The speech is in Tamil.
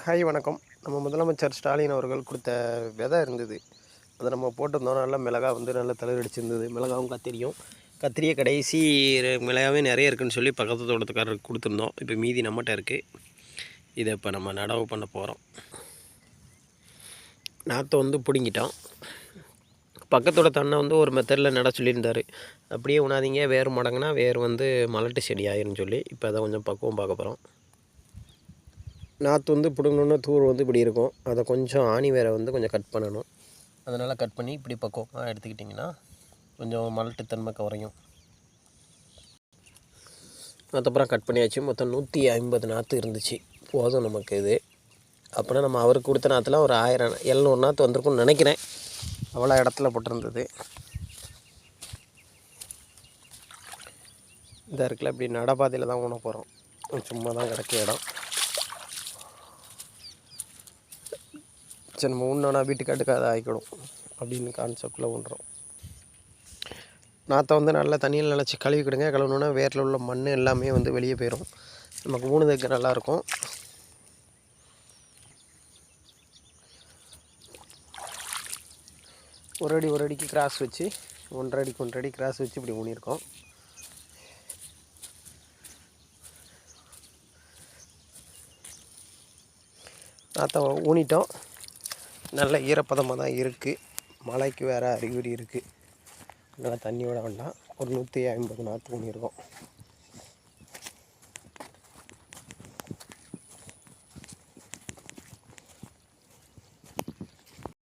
ஹாய் வணக்கம். நம்ம முதலமைச்சர் ஸ்டாலின் அவர்கள் கொடுத்த விதை இருந்தது. அதை நம்ம போட்டிருந்தோம். நல்லா மிளகா நல்லா தளிரடிச்சிருந்தது. மிளகாவும் கத்திரியும் கத்திரியை கடைசி மிளகாவே நிறைய இருக்குதுன்னு சொல்லி பக்கத்து தோட்டத்துக்காரருக்கு கொடுத்துருந்தோம். இப்போ மீதி நம்மகிட்ட இருக்குது. இதை இப்போ நம்ம நடவு பண்ண போகிறோம். நாற்றை பிடுங்கிட்டோம். பக்கத்தோட தன்னை ஒரு மெத்தடில் நட சொல்லியிருந்தார். அப்படியே உணாதீங்க, வேர் மடங்குனா வேர் மலட்டு செடி ஆயிருன்னு சொல்லி இப்போ அதை கொஞ்சம் பக்குவம் பார்க்க போகிறோம். நாற்று பிடுங்கணுன்னா தூர் இப்படி இருக்கும். அதை கொஞ்சம் ஆணி வேரை கொஞ்சம் கட் பண்ணணும். அதனால் கட் பண்ணி இப்படி பக்குவமாக எடுத்துக்கிட்டிங்கன்னா கொஞ்சம் மலட்டுத்தன்மை குறையும். அதுக்கப்புறம் கட் பண்ணியாச்சு. மொத்தம் 150 நாற்று இருந்துச்சு. போதும் நமக்கு இது. அப்படின்னா நம்ம அவருக்கு கொடுத்த நாற்றுலாம் ஒரு 700 நாற்று வந்திருக்கும்னு நினைக்கிறேன். அவ்வளோ இடத்துல போட்டிருந்தது. இந்த இருக்குல்ல இப்படி நடப்பாதையில் தான் ஊன போகிறோம். சும்மா தான் கிடக்க இடம். சரி, நம்ம ஊன்னா வீட்டுக்காட்டுக்கு அதை ஆகிக்கிடும் அப்படின்னு கான்செப்டில் ஊன்றோம். நாற்றை நல்லா தண்ணியில் நினச்சி கழுவிக்கிடுங்க. கழுவுனோன்னா வேரில் உள்ள மண் எல்லாமே வெளியே போயிடும். நமக்கு ஊனுறதுக்கு நல்லாயிருக்கும். ஒரு அடிக்கு கிராஸ் வச்சு 1.5 அடிக்கு 1.5 அடி கிராஸ் வச்சு இப்படி ஊனியிருக்கோம். நாற்றை ஊனிட்டோம். நல்ல ஈரப்பதமாக தான் இருக்குது. மழைக்கு வேறு அறிகுறி இருக்குது. நல்லா தண்ணி விட வேண்டாம். ஒரு 150 நாற்று ஊனியிருக்கோம்.